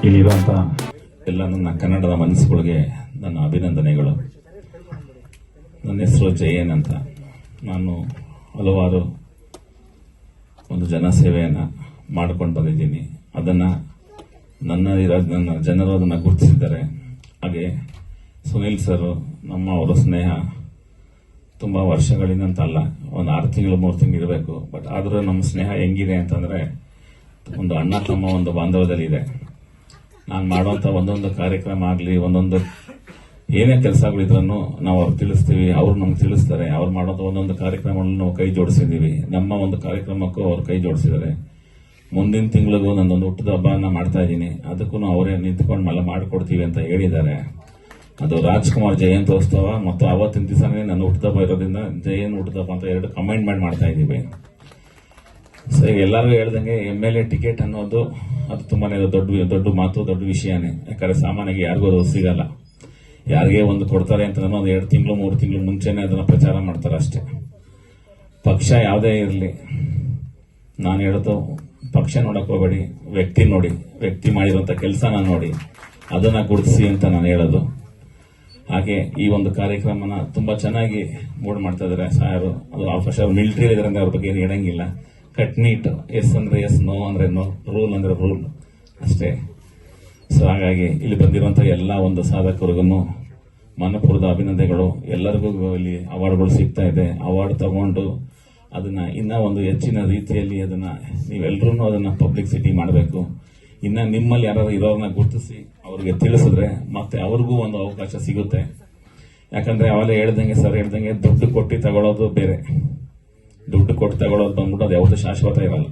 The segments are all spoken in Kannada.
ಇಲ್ಲಿರುವಂಥ ಎಲ್ಲ ನನ್ನ ಕನ್ನಡದ ಮನಸ್ಸುಗಳಿಗೆ ನನ್ನ ಅಭಿನಂದನೆಗಳು. ನನ್ನ ಹೆಸರು ಜಯನ್ ಅಂತ. ನಾನು ಹಲವಾರು ಒಂದು ಜನಸೇವೆಯನ್ನು ಮಾಡ್ಕೊಂಡು ಬಂದಿದ್ದೀನಿ. ಅದನ್ನು ನನ್ನ ಜನರು ಅದನ್ನು ಗುರುತಿಸಿದ್ದಾರೆ. ಹಾಗೆ ಸುನೀಲ್ ಸರ್ ಅವರ ಸ್ನೇಹ ತುಂಬ ವರ್ಷಗಳಿಂದಂತಲ್ಲ, ಒಂದು 6 ತಿಂಗಳು 3 ತಿಂಗಳು ಇರಬೇಕು. ಬಟ್ ಆದರೂ ನಮ್ಮ ಸ್ನೇಹ ಹೆಂಗಿದೆ ಅಂತಂದರೆ ಒಂದು ಅಣ್ಣ ತಮ್ಮ ಒಂದು ಬಾಂಧವ್ಯದಲ್ಲಿದೆ. ನಾನು ಮಾಡುವಂಥ ಒಂದೊಂದು ಕಾರ್ಯಕ್ರಮ ಆಗಲಿ, ಒಂದೊಂದು ಏನೇ ಕೆಲಸಗಳಿದ್ರೂ ನಾವು ಅವ್ರು ತಿಳಿಸ್ತೀವಿ, ಅವ್ರು ನಮ್ಗೆ ತಿಳಿಸ್ತಾರೆ. ಅವ್ರು ಮಾಡೋಂಥ ಒಂದೊಂದು ಕಾರ್ಯಕ್ರಮಗಳನ್ನು ನಾವು ಕೈ ಜೋಡಿಸಿದ್ದೀವಿ. ನಮ್ಮ ಒಂದು ಕಾರ್ಯಕ್ರಮಕ್ಕೂ ಅವ್ರು ಕೈ ಜೋಡಿಸಿದ್ದಾರೆ. ಮುಂದಿನ ತಿಂಗಳಿಗೂ ನನ್ನೊಂದು ಹುಟ್ಟದ ಹಬ್ಬನ ಮಾಡ್ತಾ ಇದ್ದೀನಿ. ಅದಕ್ಕೂ ಅವರೇ ನಿಂತ್ಕೊಂಡು ಮಾಡಿಕೊಡ್ತೀವಿ ಅಂತ ಹೇಳಿದ್ದಾರೆ. ಅದು ರಾಜ್ಕುಮಾರ್ ಜಯಂತ್ಯೋತ್ಸವ ಮತ್ತು ಆವತ್ತಿನ ದಿವಸನೇ ನನ್ನ ಹುಟ್ಟದಬ್ಬ ಇರೋದ್ರಿಂದ ಜಯನ್ ಹುಟ್ಟದಬ್ಬ ಅಂತ 2 ಕಂಬೈನ್ ಮಾಡ್ತಾ ಇದ್ದೀವಿ. ಸೊ ಈಗ ಎಲ್ಲರಿಗೂ ಹೇಳ್ದಂಗೆ MLA ಟಿಕೆಟ್ ಅನ್ನೋದು ಅದು ತುಂಬಾನೇ ದೊಡ್ಡ ಮಾತು, ದೊಡ್ಡ ವಿಷಯನೇ. ಯಾಕಂದ್ರೆ ಸಾಮಾನ್ಯವಾಗಿ ಯಾರಿಗೂ ಅದು ಸಿಗಲ್ಲ. ಯಾರಿಗೆ ಒಂದು ಕೊಡ್ತಾರೆ ಅಂತ ಒಂದು 2 ತಿಂಗಳು 3 ತಿಂಗಳು ಮುಂಚೆನೆ ಅದನ್ನ ಪ್ರಚಾರ ಮಾಡ್ತಾರೆ ಅಷ್ಟೇ. ಪಕ್ಷ ಯಾವುದೇ ಇರಲಿ, ನಾನು ಹೇಳೋದು ಪಕ್ಷ ನೋಡಕ್ ಹೋಗಬೇಡಿ, ವ್ಯಕ್ತಿ ನೋಡಿ, ವ್ಯಕ್ತಿ ಮಾಡಿರುವಂತ ಕೆಲಸನ ನೋಡಿ, ಅದನ್ನ ಗುರುತಿಸಿ ಅಂತ ನಾನು ಹೇಳೋದು. ಹಾಗೆ ಈ ಒಂದು ಕಾರ್ಯಕ್ರಮನ ತುಂಬಾ ಚೆನ್ನಾಗಿ ಮೂಡ್ ಮಾಡ್ತಾ ಇದ್ದಾರೆ ಸಾರು. ಅದು ಫಸ್ಟ್ ಅವ್ರು ಮಿಲಿಟರಿ ಇದ್ರಿಂದ ಅವ್ರ ಬಗ್ಗೆ ಏನು ಹೇಳಂಗಿಲ್ಲ. ಕಟ್ ನೀಟ್, ಎಸ್ ಅಂದ್ರೆ ಎಸ್, ನೋ ಅಂದ್ರೆ ನೋ, ರೂಲ್ ಅಂದ್ರೆ ರೂಲ್ ಅಷ್ಟೇ. ಸೊ ಹಾಗಾಗಿ ಇಲ್ಲಿ ಬಂದಿರುವಂತಹ ಎಲ್ಲ ಒಂದು ಸಾಧಕರಿಗೂ ಮನಪೂರ್ವದ ಅಭಿನಂದನೆಗಳು. ಎಲ್ಲರಿಗೂ ಇಲ್ಲಿ ಅವಾರ್ಡ್ಗಳು ಸಿಗ್ತಾ ಇದೆ. ಅವಾರ್ಡ್ ತಗೊಂಡು ಅದನ್ನ ಇನ್ನ ಒಂದು ಹೆಚ್ಚಿನ ರೀತಿಯಲ್ಲಿ ಅದನ್ನ ನೀವೆಲ್ಲರೂ ಅದನ್ನ ಪಬ್ಲಿಸಿಟಿ ಮಾಡಬೇಕು. ಇನ್ನ ನಿಮ್ಮಲ್ಲಿ ಯಾರು ಇರೋರನ್ನ ಗುರುತಿಸಿ ಅವ್ರಿಗೆ ತಿಳಿಸಿದ್ರೆ ಮತ್ತೆ ಅವ್ರಿಗೂ ಒಂದು ಅವಕಾಶ ಸಿಗುತ್ತೆ. ಯಾಕಂದ್ರೆ ಅವೆಲ್ಲ ಹೇಳ್ದಂಗೆ ದುಡ್ಡು ಕೊಟ್ಟು ತಗೊಳ್ಳೋದು ಬೇರೆ, ದುಡ್ಡು ಕೊಟ್ಟು ತಗೊಳ್ಳೋದು ಬಂದ್ಬಿಟ್ಟು ಅದು ಯಾವತ್ತೂ ಶಾಶ್ವತ ಇರಲ್ಲ.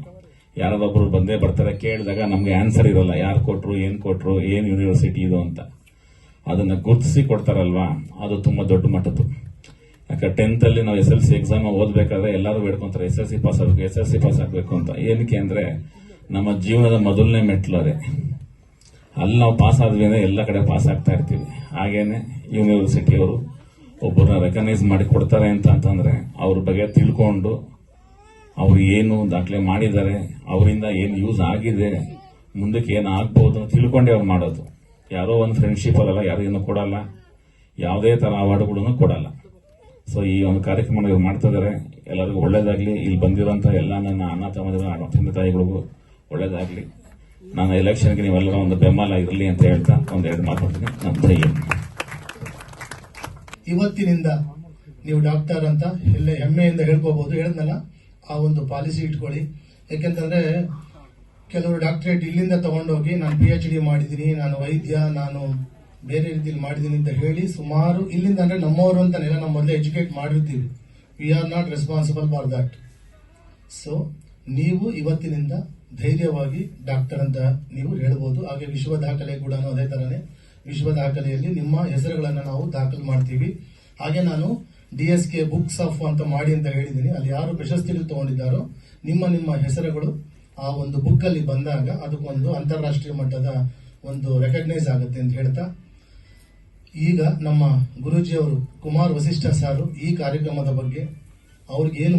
ಯಾರಾದೊಬ್ರು ಬಂದೇ ಬರ್ತಾರೆ, ಕೇಳಿದಾಗ ನಮ್ಗೆ ಆನ್ಸರ್ ಇರಲ್ಲ, ಯಾರು ಕೊಟ್ರು, ಏನ್ ಯೂನಿವರ್ಸಿಟಿ ಇದು ಅಂತ. ಅದನ್ನ ಗುರುತಿಸಿ ಕೊಡ್ತಾರಲ್ವಾ, ಅದು ತುಂಬಾ ದೊಡ್ಡ ಮಟ್ಟದ್ದು. ಯಾಕೆ 10th ಅಲ್ಲಿ ನಾವು SSLC ಎಕ್ಸಾಮ್ ಓದ್ಬೇಕಾದ್ರೆ ಎಲ್ಲರೂ ಬೇಡ್ಕೊಂತಾರೆ SSLC ಪಾಸ್ ಆಗ್ಬೇಕು ಅಂತ. ಏನಕ್ಕೆ ಅಂದ್ರೆ ನಮ್ಮ ಜೀವನದ ಮೊದಲನೇ ಮೆಟ್ಲು ಅದೇ. ಅಲ್ಲಿ ನಾವು ಪಾಸ್ ಆದ್ವಿ ಅಂದ್ರೆ ಎಲ್ಲ ಕಡೆ ಪಾಸ್ ಆಗ್ತಾ ಇರ್ತೀವಿ. ಹಾಗೇನೆ ಯೂನಿವರ್ಸಿಟಿಯವರು ಒಬ್ಬರನ್ನ ರೆಕಗ್ನೈಸ್ ಮಾಡಿ ಕೊಡ್ತಾರೆ ಅಂತಂದ್ರೆ ಅವ್ರ ಬಗ್ಗೆ ತಿಳ್ಕೊಂಡು ಅವ್ರು ಏನು ದಾಖಲೆ ಮಾಡಿದ್ದಾರೆ, ಅವರಿಂದ ಏನು ಯೂಸ್ ಆಗಿದೆ, ಮುಂದಕ್ಕೆ ಏನು ಆಗ್ಬಹುದು ತಿಳ್ಕೊಂಡೆ ಅವ್ರು ಮಾಡೋದು. ಯಾರೋ ಒಂದು ಫ್ರೆಂಡ್ಶಿಪ್ ಅಲ್ಲ, ಯಾರು ಏನು ಕೊಡಲ್ಲ, ಯಾವುದೇ ತರ ಅವಾರ್ಡ್ಗಳನ್ನು ಕೊಡಲ್ಲ. ಸೊ ಈ ಒಂದು ಕಾರ್ಯಕ್ರಮ ಇವ್ರು ಮಾಡ್ತಾ ಇದಾರೆ. ಎಲ್ಲರಿಗೂ ಒಳ್ಳೇದಾಗ್ಲಿ. ಇಲ್ಲಿ ಬಂದಿರುವಂತಹ ಎಲ್ಲ ನನ್ನ ಅಣ್ಣ ತಮ್ಮದಿರು, ತಂದೆ ತಾಯಿಗಳಿಗೂ ಒಳ್ಳೇದಾಗ್ಲಿ. ನಾನು ಎಲೆಕ್ಷನ್ಗೆ ನೀವೆಲ್ಲರ ಒಂದು ಬೆಂಬಲ ಇರಲಿ ಅಂತ ಹೇಳ್ತಾ 1-2 ಮಾತಾಡ್ತೀನಿ. ನಾನು ಜಯನ್. ಇವತ್ತಿನಿಂದ ನೀವು ಡಾಕ್ಟರ್ ಅಂತ ಎಲ್ಲ ಹೆಮ್ಮೆಯಿಂದ ಹೇಳ್ಕೋಬಹುದು. ಹೇಳಿದ್ನಲ್ಲ, ಆ ಒಂದು ಪಾಲಿಸಿ ಇಟ್ಕೊಳ್ಳಿ. ಯಾಕೆಂತಂದ್ರೆ ಕೆಲವರು ಡಾಕ್ಟರೇಟ್ ಇಲ್ಲಿಂದ ತಗೊಂಡೋಗಿ ನಾನು PhD ಮಾಡಿದ್ದೀನಿ, ನಾನು ವೈದ್ಯ, ನಾನು ಬೇರೆ ರೀತಿಯಲ್ಲಿ ಮಾಡಿದ್ದೀನಿ ಅಂತ ಹೇಳಿ ಸುಮಾರು ಇಲ್ಲಿಂದ ಅಂದ್ರೆ ನಮ್ಮವರು ಅಂತಾನೆಲ್ಲ ನಾವು ಮೊದಲೇ ಎಜುಕೇಟ್ ಮಾಡಿರ್ತೀವಿ. We are not responsible for that. So ನೀವು ಇವತ್ತಿನಿಂದ ಧೈರ್ಯವಾಗಿ ಡಾಕ್ಟರ್ ಅಂತ ನೀವು ಹೇಳ್ಬೋದು. ಹಾಗೆ ವಿಶ್ವ ದಾಖಲೆ ಕೂಡ ಅದೇ ತರನೇ ವಿಶ್ವ ದಾಖಲೆಯಲ್ಲಿ ನಿಮ್ಮ ಹೆಸರುಗಳನ್ನ ನಾವು ದಾಖಲು ಮಾಡ್ತೀವಿ. ಹಾಗೆ ನಾನು DSK ಬುಕ್ಸ್ ಆಫ್ ಅಂತ ಮಾಡಿ ಅಂತ ಹೇಳಿದ್ದೀನಿ. ಅಲ್ಲಿ ಯಾರು ಪ್ರಶಸ್ತಿಗಳು ತಗೊಂಡಿದ್ದಾರೋ ನಿಮ್ಮ ಹೆಸರುಗಳು ಆ ಒಂದು ಬುಕ್ ಅಲ್ಲಿ ಬಂದಾಗ ಅದಕ್ಕೊಂದು ಅಂತಾರಾಷ್ಟ್ರೀಯ ಮಟ್ಟದ ಒಂದು ರೆಕಗ್ನೈಸ್ ಆಗುತ್ತೆ ಅಂತ ಹೇಳ್ತಾ, ಈಗ ನಮ್ಮ ಗುರೂಜಿಯವರು ಕುಮಾರ್ ವಸಿಷ್ಠ ಸಾರು ಈ ಕಾರ್ಯಕ್ರಮದ ಬಗ್ಗೆ ಅವ್ರಿಗೆ ಏನು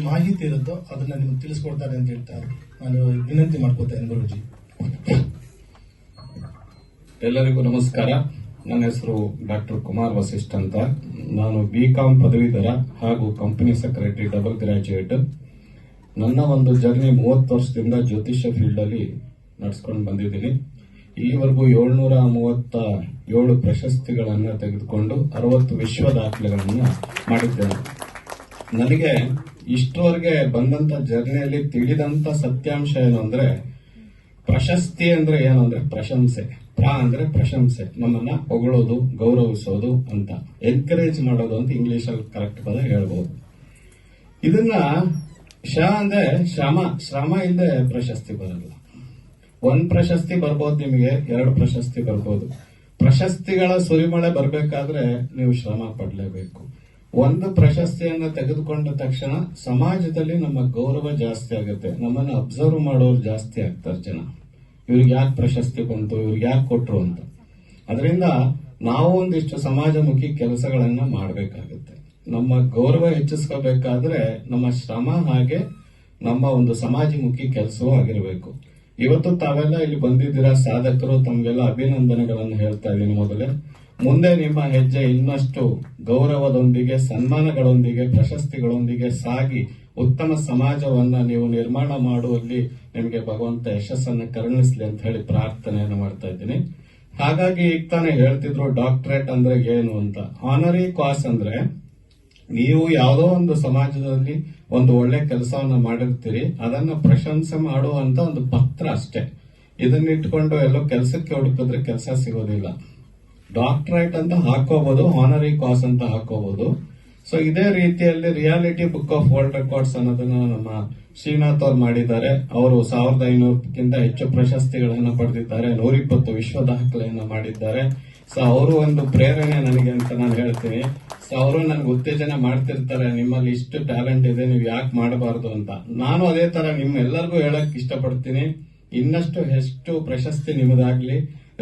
ಮಾಹಿತಿ ಇರುತ್ತೋ ಅದನ್ನ ನಿಮ್ಗೆ ತಿಳಿಸ್ಕೊಡ್ತಾರೆ ಅಂತ ಹೇಳ್ತಾರೆ. ನಾನು ವಿನಂತಿ ಮಾಡ್ಕೊತೇನೆ ಗುರೂಜಿ. ಎಲ್ಲರಿಗೂ ನಮಸ್ಕಾರ. ನನ್ನ ಹೆಸರು ಡಾಕ್ಟರ್ ಕುಮಾರ್ ವಸಿಷ್ಠ ಅಂತ. ನಾನು BCom ಪದವೀಧರ ಹಾಗೂ ಕಂಪನಿ ಸೆಕ್ರೆಟರಿ, ಡಬಲ್ ಗ್ರಾಜುಯೇಟ್. ನನ್ನ ಒಂದು ಜರ್ನಿ 30 ವರ್ಷದಿಂದ ಜ್ಯೋತಿಷ್ಯ ಫೀಲ್ಡ್ ಅಲ್ಲಿ ನಡೆಸ್ಕೊಂಡು ಬಂದಿದ್ದೀನಿ. ಇಲ್ಲಿವರೆಗೂ 737 ಪ್ರಶಸ್ತಿಗಳನ್ನು ತೆಗೆದುಕೊಂಡು 60 ವಿಶ್ವ ದಾಖಲೆಗಳನ್ನು ಮಾಡಿದ್ದೇನೆ. ನನಗೆ ಇಷ್ಟವರೆಗೆ ಬಂದಂತ ಜರ್ನಿಯಲ್ಲಿ ತಿಳಿದಂತ ಸತ್ಯಾಂಶ ಏನು ಅಂದ್ರೆ, ಪ್ರಶಸ್ತಿ ಅಂದ್ರೆ ಏನು ಅಂದ್ರೆ ಪ್ರಶಂಸೆ, ಅಂದ್ರೆ ಪ್ರಶಂಸೆ, ನಮ್ಮನ್ನ ಹೊಗಳೋದು, ಗೌರವಿಸೋದು ಅಂತ, ಎನ್ಕರೇಜ್ ಮಾಡೋದು ಅಂತ ಇಂಗ್ಲಿಷ್ ಅಲ್ಲಿ ಕರೆಕ್ಟ್ ಪದ ಹೇಳ್ಬೋದು. ಇದನ್ನ ಅಂದ್ರೆ ಶ್ರಮ ಇಲ್ಲದೆ ಪ್ರಶಸ್ತಿ ಬರಲ್ಲ. 1 ಪ್ರಶಸ್ತಿ ಬರ್ಬೋದು, ನಿಮಗೆ 2 ಪ್ರಶಸ್ತಿ ಬರ್ಬೋದು. ಪ್ರಶಸ್ತಿಗಳ ಸುರಿಮಳೆ ಬರ್ಬೇಕಾದ್ರೆ ನೀವು ಶ್ರಮ ಪಡ್ಲೇಬೇಕು. 1 ಪ್ರಶಸ್ತಿಯನ್ನ ತೆಗೆದುಕೊಂಡ ತಕ್ಷಣ ಸಮಾಜದಲ್ಲಿ ನಮ್ಮ ಗೌರವ ಜಾಸ್ತಿ ಆಗುತ್ತೆ. ನಮ್ಮನ್ನ ಅಬ್ಸರ್ವ್ ಮಾಡೋರು ಜಾಸ್ತಿ ಆಗ್ತಾರೆ ಜನ. ಇವ್ರಿಗೆ ಯಾಕೆ ಪ್ರಶಸ್ತಿ ಬಂತು, ಇವ್ರಿಗೆ ಯಾಕೆ ಕೊಟ್ರು ಅಂತ. ಅದರಿಂದ ನಾವು ಒಂದಿಷ್ಟು ಸಮಾಜಮುಖಿ ಕೆಲಸಗಳನ್ನ ಮಾಡಬೇಕಾಗುತ್ತೆ. ನಮ್ಮ ಗೌರವ ಹೆಚ್ಚಿಸ್ಕೋಬೇಕಾದ್ರೆ ನಮ್ಮ ಶ್ರಮ ಹಾಗೆ ನಮ್ಮ ಒಂದು ಸಮಾಜಮುಖಿ ಕೆಲಸವೂ ಆಗಿರಬೇಕು. ಇವತ್ತು ತಾವೆಲ್ಲ ಇಲ್ಲಿ ಬಂದಿದ್ದೀರಾ ಸಾಧಕರು, ತಮಗೆಲ್ಲ ಅಭಿನಂದನೆಗಳನ್ನು ಹೇಳ್ತಾ ಇದ್ದೀನಿ. ಮೊದಲೇ ಮುಂದೆ ನಿಮ್ಮ ಹೆಜ್ಜೆ ಇನ್ನಷ್ಟು ಗೌರವದೊಂದಿಗೆ, ಸನ್ಮಾನಗಳೊಂದಿಗೆ, ಪ್ರಶಸ್ತಿಗಳೊಂದಿಗೆ ಸಾಗಿ ಉತ್ತಮ ಸಮಾಜವನ್ನ ನೀವು ನಿರ್ಮಾಣ ಮಾಡುವಲ್ಲಿ ನಿಮಗೆ ಭಗವಂತ ಯಶಸ್ಸನ್ನು ಕರುಣಿಸ್ಲಿ ಅಂತ ಹೇಳಿ ಪ್ರಾರ್ಥನೆಯನ್ನು ಮಾಡ್ತಾ ಇದ್ದೀನಿ. ಹಾಗಾಗಿ ಈಗ ತಾನೇ ಹೇಳ್ತಿದ್ರು ಡಾಕ್ಟರೇಟ್ ಅಂದ್ರೆ ಏನು ಅಂತ. ಆನರಿ ಕಾಸ್ ಅಂದ್ರೆ ನೀವು ಯಾವುದೋ ಒಂದು ಸಮಾಜದಲ್ಲಿ ಒಂದು ಒಳ್ಳೆ ಕೆಲಸವನ್ನ ಮಾಡಿರ್ತೀರಿ, ಅದನ್ನ ಪ್ರಶಂಸೆ ಮಾಡುವಂತ ಒಂದು ಪತ್ರ ಅಷ್ಟೇ. ಇದನ್ನ ಇಟ್ಕೊಂಡು ಎಲ್ಲೋ ಕೆಲಸಕ್ಕೆ ಹುಡುಕಿದ್ರೆ ಕೆಲಸ ಸಿಗೋದಿಲ್ಲ. ಡಾಕ್ಟರೇಟ್ ಅಂತ ಹಾಕೋಬಹುದು, ಆನರಿ ಕಾಸ್ ಅಂತ ಹಾಕೋಬಹುದು. ಸೊ ಇದೇ ರೀತಿಯಲ್ಲಿ reality book of world records ಅನ್ನೋದನ್ನ ನಮ್ಮ ಶ್ರೀನಾಥ್ ಅವ್ರು ಮಾಡಿದ್ದಾರೆ. ಅವರು 1500ಕ್ಕಿಂತ ಹೆಚ್ಚು ಪ್ರಶಸ್ತಿಗಳನ್ನು ಪಡೆದಿದ್ದಾರೆ, 120 ವಿಶ್ವ ದಾಖಲೆಯನ್ನು ಮಾಡಿದ್ದಾರೆ. ಸೊ ಅವರು ಒಂದು ಪ್ರೇರಣೆ ನನಗೆ ಅಂತ ನಾನು ಹೇಳ್ತೀನಿ. ಸೊ ಅವರು ನನಗೆ ಉತ್ತೇಜನ ಮಾಡ್ತಿರ್ತಾರೆ, ನಿಮ್ಮಲ್ಲಿ ಇಷ್ಟು ಟ್ಯಾಲೆಂಟ್ ಇದೆ, ನೀವು ಯಾಕೆ ಮಾಡಬಾರದು ಅಂತ. ನಾನು ಅದೇ ತರ ನಿಮ್ಮೆಲ್ಲರಿಗೂ ಹೇಳಕ್ ಇಷ್ಟಪಡ್ತೀನಿ, ಇನ್ನಷ್ಟು ಹೆಚ್ಚು ಪ್ರಶಸ್ತಿ ನಿಮ್ಮದಾಗ್ಲಿ.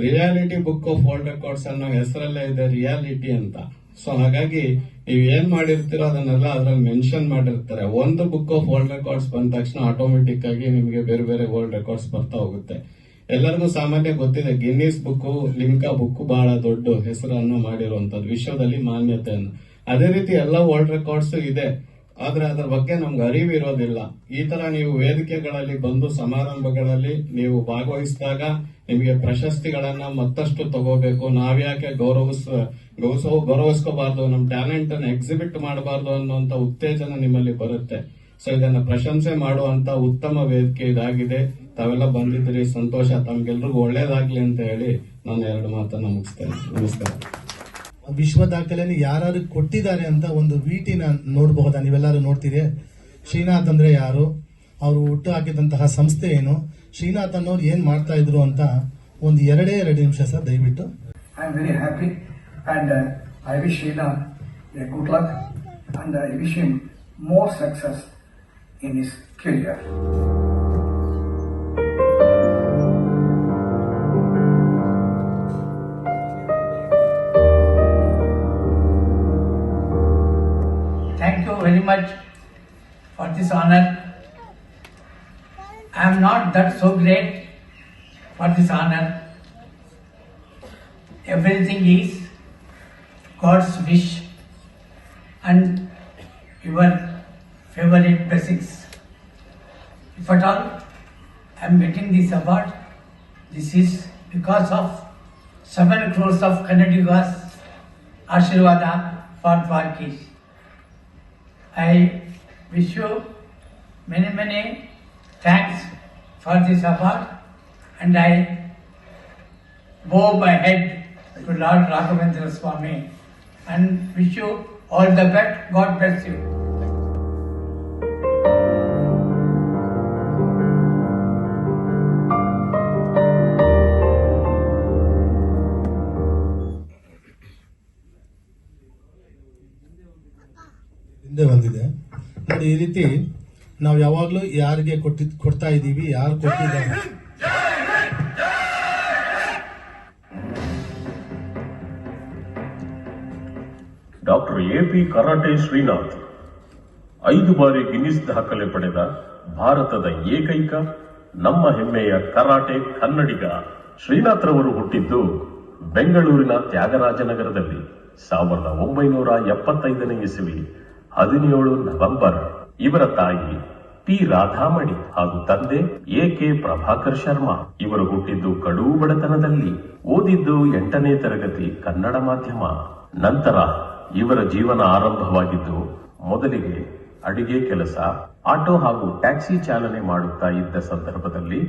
Reality book of world records ಅನ್ನೋ ಹೆಸರಲ್ಲೇ ಇದೆ ರಿಯಾಲಿಟಿ ಅಂತ. ಸೊ ಹಾಗಾಗಿ ನೀವು ಏನ್ ಮಾಡಿರ್ತೀರೋ ಅದನ್ನೆಲ್ಲ ಅದ್ರಲ್ಲಿ ಮೆನ್ಷನ್ ಮಾಡಿರ್ತಾರೆ. ಒಂದು ಬುಕ್ ಆಫ್ ವರ್ಲ್ಡ್ ರೆಕಾರ್ಡ್ಸ್ ಬಂದ ತಕ್ಷಣ ಆಟೋಮೆಟಿಕ್ ಆಗಿ ನಿಮಗೆ ಬೇರೆ ಬೇರೆ ವರ್ಲ್ಡ್ ರೆಕಾರ್ಡ್ಸ್ ಬರ್ತಾ ಹೋಗುತ್ತೆ. ಎಲ್ಲರಿಗೂ ಸಾಮಾನ್ಯ ಗೊತ್ತಿದೆ, ಗಿನ್ನಿಸ್ ಬುಕ್, ಲಿಮ್ಕಾ ಬುಕ್ ಬಹಳ ದೊಡ್ಡ ಹೆಸರನ್ನು ಮಾಡಿರುವಂತದ್ದು, ವಿಶ್ವದಲ್ಲಿ ಮಾನ್ಯತೆಯನ್ನು. ಅದೇ ರೀತಿ ಎಲ್ಲ ವರ್ಲ್ಡ್ ರೆಕಾರ್ಡ್ಸ್ ಇದೆ, ಆದ್ರೆ ಅದರ ಬಗ್ಗೆ ನಮ್ಗೆ ಅರಿವು ಇರೋದಿಲ್ಲ. ಈ ತರ ನೀವು ವೇದಿಕೆಗಳಲ್ಲಿ ಬಂದು ಸಮಾರಂಭಗಳಲ್ಲಿ ನೀವು ಭಾಗವಹಿಸಿದಾಗ ನಿಮಗೆ ಪ್ರಶಸ್ತಿಗಳನ್ನ ಮತ್ತಷ್ಟು ತಗೋಬೇಕು, ನಾವ್ಯಾಕೆ ಗೌರವಿಸ್ಕೋಬಾರ್ದು, ನಮ್ಮ ಟ್ಯಾಲೆಂಟ್ ಅನ್ನು ಎಕ್ಸಿಬಿಟ್ ಮಾಡಬಾರ್ದು ಅನ್ನುವಂತ ಉತ್ತೇಜನ ನಿಮ್ಮಲ್ಲಿ ಬರುತ್ತೆ. ಸೊ ಇದನ್ನ ಪ್ರಶಂಸೆ ಮಾಡುವಂತ ಉತ್ತಮ ವೇದಿಕೆ ಇದಾಗಿದೆ. ತಾವೆಲ್ಲ ಬಂದಿದ್ದೀರಿ, ಸಂತೋಷ. ತಮ್ಗೆಲ್ರಿಗೂ ಒಳ್ಳೇದಾಗ್ಲಿ ಅಂತ ಹೇಳಿ ನಾನು 2 ಮಾತನ್ನ ಮುಗಿಸ್ತೇನೆ. ನಮಸ್ಕಾರ. ವಿಶ್ವ ದಾಖಲೆಯನ್ನು ಯಾರು ಕೊಟ್ಟಿದ್ದಾರೆ ಅಂತ ಒಂದು ವಿಟಿನ ನೋಡಬಹುದಾ? ನೀವೆಲ್ಲರೂ ನೋಡ್ತೀರಿ. ಶ್ರೀನಾಥ್ ಅಂದ್ರೆ ಯಾರು, ಅವರು ಹುಟ್ಟು ಹಾಕಿದಂತಹ ಸಂಸ್ಥೆ ಏನು, ಶ್ರೀನಾಥ್ ಅನ್ನೋರು ಏನ್ ಮಾಡ್ತಾ ಇದ್ರು ಅಂತ ಒಂದು 2 ನಿಮಿಷ ಸರ್ ದಯವಿಟ್ಟು. I am very happy and I wish Srinath a good luck and I wish him more success in his career. Thank you very much for this honor. I am not that so great for this honor. Everything is God's wish and your favorite blessings. If at all I am getting this award, this is because of 7 crores of Kannadigas Ashirvada for Dwarkesh. I wish you many thanks for this award, and I bow my head to Lord Raghavendra Swami and wish you all the best. God bless you. ಹಿಂದೆ ಬಂದಿದೆ ನೋಡಿ. ಈ ರೀತಿ ನಾವು ಯಾವಾಗ್ಲೂ ಯಾರಿಗೆ ಕೊಡ್ತಾ ಇದ್ದೀವಿ, ಯಾರು ಕೊಟ್ಟಿದ್ದಾರೆ. ಡಾಕ್ಟರ್ ಎಪಿ ಕರಾಟೆ ಶ್ರೀನಾಥ್ 5 ಬಾರಿ ಗಿನ್ನಿಸ್ ದಾಖಲೆ ಪಡೆದ ಭಾರತದ ಏಕೈಕ ನಮ್ಮ ಹೆಮ್ಮೆಯ ಕರಾಟೆ ಕನ್ನಡಿಗ. ಶ್ರೀನಾಥ್ ರವರು ಹುಟ್ಟಿದ್ದು ಬೆಂಗಳೂರಿನ ತ್ಯಾಗರಾಜನಗರದಲ್ಲಿ 1975ನೇ ಇಸವಿ 17 ನವೆಂಬರ್. ಇವರ ತಾಯಿ ಪಿ ರಾಧಾಮಣಿ ಹಾಗೂ ತಂದೆ ಎಕೆ ಪ್ರಭಾಕರ್ ಶರ್ಮಾ. ಇವರು ಹುಟ್ಟಿದ್ದು ಕಡು ಬಡತನದಲ್ಲಿ, ಓದಿದ್ದು 8ನೇ ತರಗತಿ ಕನ್ನಡ ಮಾಧ್ಯಮ. ನಂತರ ಇವರ ಜೀವನ ಆರಂಭವಾಗಿದ್ದು ಮೊದಲಿಗೆ ಅಡಿಗೆ ಕೆಲಸ, ಆಟೋ ಹಾಗೂ ಟ್ಯಾಕ್ಸಿ ಚಾಲನೆ ಮಾಡುತ್ತಾ ಇದ್ದ ಸಂದರ್ಭದಲ್ಲಿ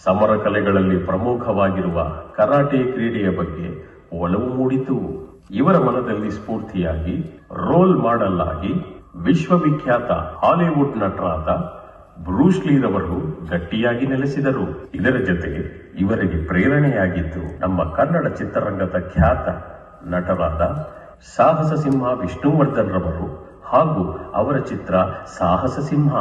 ಸಮರ ಕಲೆಗಳಲ್ಲಿ ಪ್ರಮುಖವಾಗಿರುವ ಕರಾಟೆ ಕ್ರೀಡೆಯ ಬಗ್ಗೆ ಒಲವು ಮೂಡಿತು. ಇವರ ಮನದಲ್ಲಿ ಸ್ಫೂರ್ತಿಯಾಗಿ ರೋಲ್ ಮಾಡೆಲ್ ಆಗಿ ವಿಶ್ವವಿಖ್ಯಾತ ಹಾಲಿವುಡ್ ನಟರಾದ ಬ್ರೂಸ್ಲಿ ರವರು ಗಟ್ಟಿಯಾಗಿ ನೆಲೆಸಿದರು. ಇದರ ಜೊತೆ ಇವರಿಗೆ ಪ್ರೇರಣೆಯಾಗಿದ್ದು ನಮ್ಮ ಕನ್ನಡ ಚಿತ್ರರಂಗದ ಖ್ಯಾತ ನಟರಾದ ಸಾಹಸ ಸಿಂಹ ವಿಷ್ಣುವರ್ಧನ್ ರವರು ಹಾಗೂ ಅವರ ಚಿತ್ರ ಸಾಹಸ ಸಿಂಹ.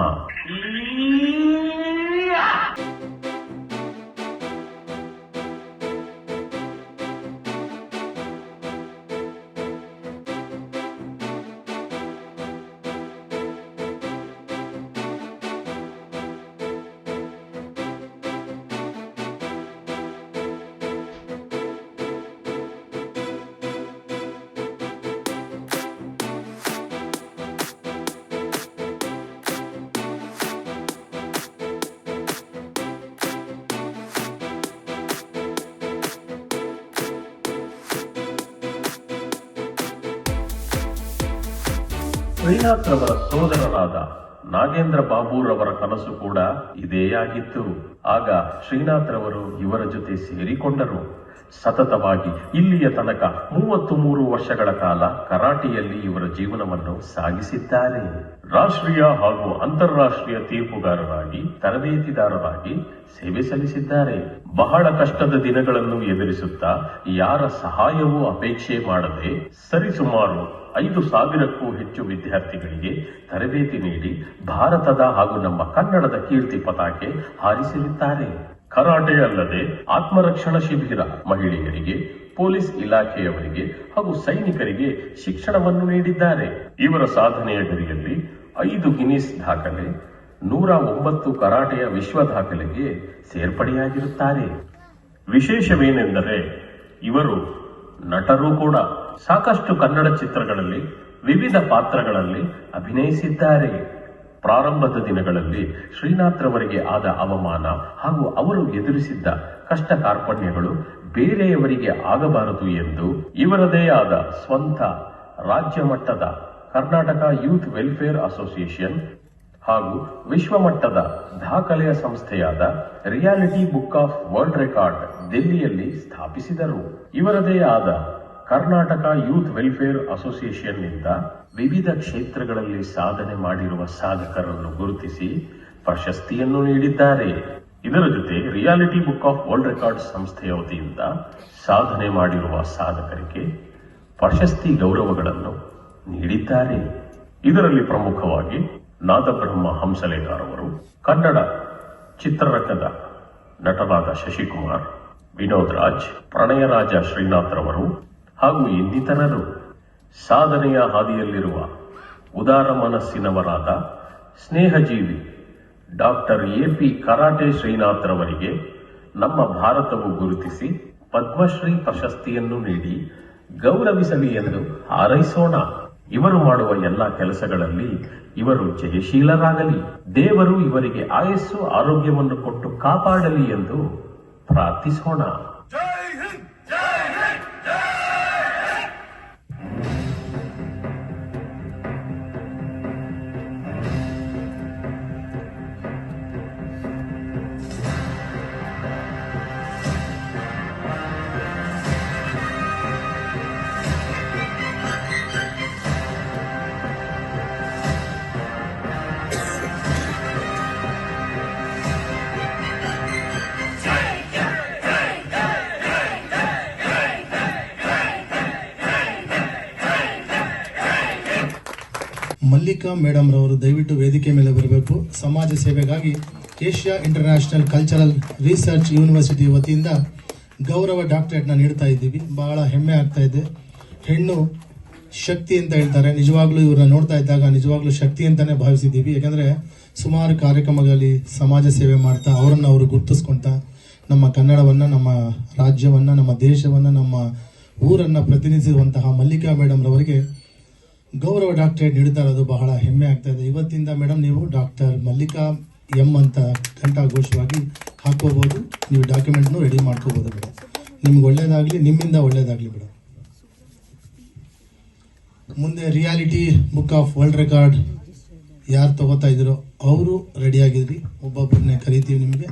ಶ್ರೀನಾಥ್ ರವರ ಸೋದರರಾದ ನಾಗೇಂದ್ರ ಬಾಬುರವರ ಕನಸು ಕೂಡ ಇದೇ ಆಗಿತ್ತು. ಆಗ ಶ್ರೀನಾಥ್ ರವರು ಇವರ ಜೊತೆ ಸೇರಿಕೊಂಡರು. ಸತತವಾಗಿ ಇಲ್ಲಿಯ ತನಕ 33 ವರ್ಷಗಳ ಕಾಲ ಕರಾಟೆಯಲ್ಲಿ ಇವರ ಜೀವನವನ್ನು ಸಾಗಿಸಿದ್ದಾರೆ. ರಾಷ್ಟ್ರೀಯ ಹಾಗೂ ಅಂತಾರಾಷ್ಟ್ರೀಯ ತೀರ್ಪುಗಾರರಾಗಿ, ತರಬೇತಿದಾರರಾಗಿ ಸೇವೆ ಸಲ್ಲಿಸಿದ್ದಾರೆ. ಬಹಳ ಕಷ್ಟದ ದಿನಗಳನ್ನು ಎದುರಿಸುತ್ತಾ ಯಾರ ಸಹಾಯವೂ ಅಪೇಕ್ಷೆ ಮಾಡದೆ ಸರಿಸುಮಾರು 5,000ಕ್ಕೂ ಹೆಚ್ಚು ವಿದ್ಯಾರ್ಥಿಗಳಿಗೆ ತರಬೇತಿ ನೀಡಿ ಭಾರತದ ಹಾಗೂ ನಮ್ಮ ಕನ್ನಡದ ಕೀರ್ತಿ ಪತಾಕೆ ಹಾರಿಸಿರುತ್ತಾರೆ. ಕರಾಟೆ ಅಲ್ಲದೆ ಆತ್ಮರಕ್ಷಣಾ ಶಿಬಿರ, ಮಹಿಳೆಯರಿಗೆ, ಪೊಲೀಸ್ ಇಲಾಖೆಯವರಿಗೆ ಹಾಗೂ ಸೈನಿಕರಿಗೆ ಶಿಕ್ಷಣವನ್ನು ನೀಡಿದ್ದಾರೆ. ಇವರ ಸಾಧನೆಯ ಗರಿಯಲ್ಲಿ 5 ಗಿನ್ನಿಸ್ ದಾಖಲೆ, 109 ಕರಾಟೆಯ ವಿಶ್ವ ದಾಖಲೆಗೆ ಸೇರ್ಪಡೆಯಾಗಿರುತ್ತಾರೆ. ವಿಶೇಷವೇನೆಂದರೆ ಇವರು ನಟರು ಕೂಡ. ಸಾಕಷ್ಟು ಕನ್ನಡ ಚಿತ್ರಗಳಲ್ಲಿ ವಿವಿಧ ಪಾತ್ರಗಳಲ್ಲಿ ಅಭಿನಯಿಸಿದ್ದಾರೆ. ಪ್ರಾರಂಭದ ದಿನಗಳಲ್ಲಿ ಶ್ರೀನಾಥ್ ರವರಿಗೆ ಆದ ಅವಮಾನ ಹಾಗೂ ಅವರು ಎದುರಿಸಿದ್ದ ಕಷ್ಟ ಕಾರ್ಪಣ್ಯಗಳು ಬೇರೆಯವರಿಗೆ ಆಗಬಾರದು ಎಂದು ಇವರದೇ ಆದ ಸ್ವಂತ ರಾಜ್ಯ ಮಟ್ಟದ ಕರ್ನಾಟಕ ಯೂತ್ ವೆಲ್ಫೇರ್ ಅಸೋಸಿಯೇಷನ್ ಹಾಗೂ ವಿಶ್ವಮಟ್ಟದ ದಾಖಲೆಯ ಸಂಸ್ಥೆಯಾದ reality book of world record ದಿಲ್ಲಿಯಲ್ಲಿ ಸ್ಥಾಪಿಸಿದರು. ಇವರದೇ ಆದ ಕರ್ನಾಟಕ ಯೂತ್ ವೆಲ್ಫೇರ್ ಅಸೋಸಿಯೇಷನ್ನಿಂದ ವಿವಿಧ ಕ್ಷೇತ್ರಗಳಲ್ಲಿ ಸಾಧನೆ ಮಾಡಿರುವ ಸಾಧಕರನ್ನು ಗುರುತಿಸಿ ಪ್ರಶಸ್ತಿಯನ್ನು ನೀಡಿದ್ದಾರೆ. ಇದರ ಜೊತೆ reality book of world record ಸಂಸ್ಥೆಯ ವತಿಯಿಂದ ಸಾಧನೆ ಮಾಡಿರುವ ಸಾಧಕರಿಗೆ ಪ್ರಶಸ್ತಿ ಗೌರವಗಳನ್ನು ನೀಡಿದ್ದಾರೆ. ಇದರಲ್ಲಿ ಪ್ರಮುಖವಾಗಿ ನಾದಬ್ರಹ್ಮ ಹಂಸಲೇಖರವರು, ಕನ್ನಡ ಚಿತ್ರರಂಗದ ನಟರಾದ ಶಶಿಕುಮಾರ್, ವಿನೋದ್ ರಾಜ್, ಪ್ರಣಯರಾಜ ಶ್ರೀನಾಥ್ ರವರು ಹಾಗೂ ಇನ್ನಿತರರು. ಸಾಧನೆಯ ಹಾದಿಯಲ್ಲಿರುವ ಉದಾರ ಮನಸ್ಸಿನವರಾದ ಸ್ನೇಹಜೀವಿ ಡಾಕ್ಟರ್ ಎಪಿ ಕರಾಟೆ ಶ್ರೀನಾಥ್ ರವರಿಗೆ ನಮ್ಮ ಭಾರತವು ಗುರುತಿಸಿ ಪದ್ಮಶ್ರೀ ಪ್ರಶಸ್ತಿಯನ್ನು ನೀಡಿ ಗೌರವಿಸಲಿ ಎಂದು ಹಾರೈಸೋಣ. ಇವರು ಮಾಡುವ ಎಲ್ಲ ಕೆಲಸಗಳಲ್ಲಿ ಇವರು ಜಯಶೀಲರಾಗಲಿ, ದೇವರು ಇವರಿಗೆ ಆಯಸ್ಸು ಆರೋಗ್ಯವನ್ನು ಕೊಟ್ಟು ಕಾಪಾಡಲಿ ಎಂದು ಪ್ರಾರ್ಥಿಸೋಣ. ಮಲ್ಲಿಕಾ ಮೇಡಮ್ ರವರು ದಯವಿಟ್ಟು ವೇದಿಕೆ ಮೇಲೆ ಬರಬೇಕು. ಸಮಾಜ ಸೇವೆಗಾಗಿ Asia international cultural research university ವತಿಯಿಂದ ಗೌರವ ಡಾಕ್ಟರೇಟ್ನ ನೀಡ್ತಾ ಇದ್ದೀವಿ. ಬಹಳ ಹೆಮ್ಮೆ ಆಗ್ತಾ ಇದೆ. ಹೆಣ್ಣು ಶಕ್ತಿ ಅಂತ ಹೇಳ್ತಾರೆ. ನಿಜವಾಗ್ಲೂ ಇವ್ರನ್ನ ನೋಡ್ತಾ ಇದ್ದಾಗ ನಿಜವಾಗ್ಲೂ ಶಕ್ತಿ ಅಂತಾನೆ ಭಾವಿಸಿದ್ದೀವಿ. ಯಾಕಂದ್ರೆ ಸುಮಾರು ಕಾರ್ಯಕ್ರಮಗಳಲ್ಲಿ ಸಮಾಜ ಸೇವೆ ಮಾಡ್ತಾ ಅವರನ್ನು ಅವರು ಗುರುತಿಸ್ಕೊಂತ ನಮ್ಮ ಕನ್ನಡವನ್ನ, ನಮ್ಮ ರಾಜ್ಯವನ್ನ, ನಮ್ಮ ದೇಶವನ್ನ, ನಮ್ಮ ಊರನ್ನ ಪ್ರತಿನಿಧಿಸುವಂತಹ ಮಲ್ಲಿಕಾ ಮೇಡಮ್ ರವರಿಗೆ ಗೌರವ ಡಾಕ್ಟರೇಟ್ ನೀಡ್ತಾ ಇರೋದು ಬಹಳ ಹೆಮ್ಮೆ ಆಗ್ತಾ ಇದೆ. ಇವತ್ತಿಂದ ಮೇಡಮ್ ನೀವು ಡಾಕ್ಟರ್ ಮಲ್ಲಿಕಾ ಎಂ ಅಂತ ಘಂಟಾಘೋಷವಾಗಿ ಹಾಕೋಬಹುದು. ನೀವು ಡಾಕ್ಯುಮೆಂಟ್ನು ರೆಡಿ ಮಾಡ್ಕೋಬಹುದು ಮೇಡಮ್. ನಿಮ್ಗೆ ಒಳ್ಳೇದಾಗ್ಲಿ, ನಿಮ್ಮಿಂದ ಒಳ್ಳೇದಾಗ್ಲಿ ಮೇಡಮ್. ಮುಂದೆ reality book of world record ಯಾರು ತಗೋತಾ ಇದ್ರು ಅವರು ರೆಡಿ ಆಗಿದ್ರಿ. ಒಬ್ಬೊಬ್ಬರನ್ನೇ ಕರಿತೀವಿ ನಿಮಗೆ.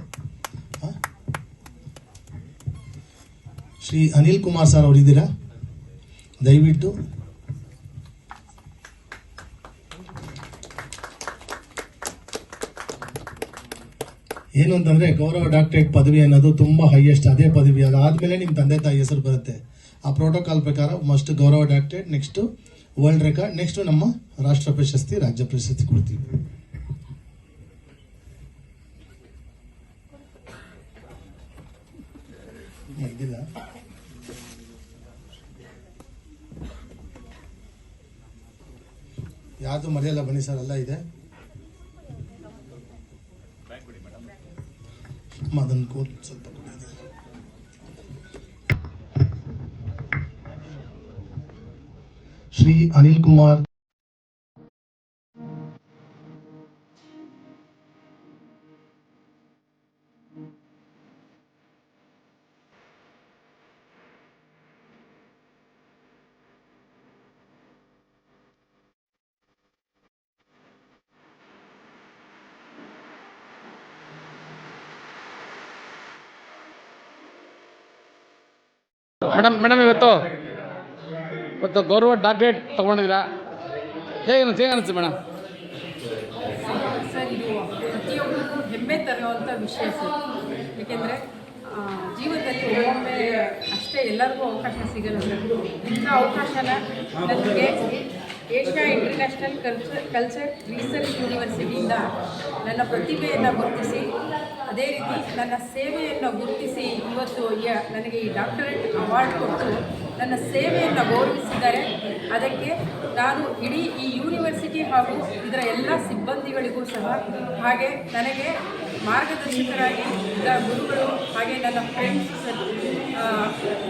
ಶ್ರೀ ಅನಿಲ್ ಕುಮಾರ್ ಸರ್ ಅವರು ಇದ್ದೀರಾ? ದಯವಿಟ್ಟು ಏನು ಅಂತಂದ್ರೆ ಗೌರವ ಡಾಕ್ಟರೇಟ್ ಪದವಿ ಅನ್ನೋದು ತುಂಬಾ ಹೈಯೆಸ್ಟ್, ಅದೇ ಪದವಿ. ಅದಾದ್ಮೇಲೆ ನಿಮ್ ತಂದೆ ತಾಯಿ ಹೆಸರು ಬರುತ್ತೆ. ಆ ಪ್ರೋಟೋಕಾಲ್ ಪ್ರಕಾರ ಮಸ್ಟ್ ಗೌರವ doctorate, next world record, next ನಮ್ಮ ರಾಷ್ಟ್ರ ಪ್ರಶಸ್ತಿ, ರಾಜ್ಯ ಪ್ರಶಸ್ತಿ ಕೊಡ್ತೀವಿ. ಯಾವುದು ಮರೆಯಲ್ಲ, ಬನ್ನಿ ಸರ್, ಎಲ್ಲ ಇದೆ. ಅದನ್ನು ಸ್ವಲ್ಪ ಶ್ರೀ ಅನಿಲ್ ಕುಮಾರ್ ಮೇಡಮ್ ಇವತ್ತು ಗೌರವ ಡಾಕ್ಟರೇಟ್ ತೊಗೊಂಡಿದ್ದೀರಾ, ಹೇಗೆ ಅನಿಸ್ತು ಮೇಡಮ್? ಸರ್, ಇದು ಪ್ರತಿಯೊಬ್ಬರಿಗೂ ಹೆಮ್ಮೆ ತರುವಂಥ ವಿಷಯ ಸರ್. ಏಕೆಂದರೆ ಜೀವನದಲ್ಲಿ ಒಮ್ಮೊಮ್ಮೆ ಅಷ್ಟೇ ಎಲ್ಲರಿಗೂ ಅವಕಾಶ ಸಿಗಲ್ಲ ಸರ್. ಇಂಥ ಅವಕಾಶನ ನನಗೆ ಏಷ್ಯಾ ಇಂಟರ್ನ್ಯಾಷನಲ್ ಕಲ್ಚರ್ ರಿಸರ್ಚ್ ಯೂನಿವರ್ಸಿಟಿಯಿಂದ ನನ್ನ ಪ್ರತಿಭೆಯನ್ನು ಗುರುತಿಸಿ, ಅದೇ ರೀತಿ ನನ್ನ ಸೇವೆಯನ್ನು ಗುರುತಿಸಿ ಇವತ್ತು ನನಗೆ ಈ ಡಾಕ್ಟರೇಟ್ ಅವಾರ್ಡ್ ಕೊಟ್ಟು ನನ್ನ ಸೇವೆಯನ್ನು ಗೌರವಿಸಿದ್ದಾರೆ. ಅದಕ್ಕೆ ನಾನು ಇಡೀ ಈ ಯೂನಿವರ್ಸಿಟಿ ಹಾಗೂ ಇದರ ಎಲ್ಲ ಸಿಬ್ಬಂದಿಗಳಿಗೂ ಸಹ, ಹಾಗೆ ನನಗೆ ಮಾರ್ಗದರ್ಶಕರಾಗಿ ಇದ್ದ ಗುರುಗಳು ಹಾಗೆ ನನ್ನ ಫ್ರೆಂಡ್ಸ್ ಸರ್,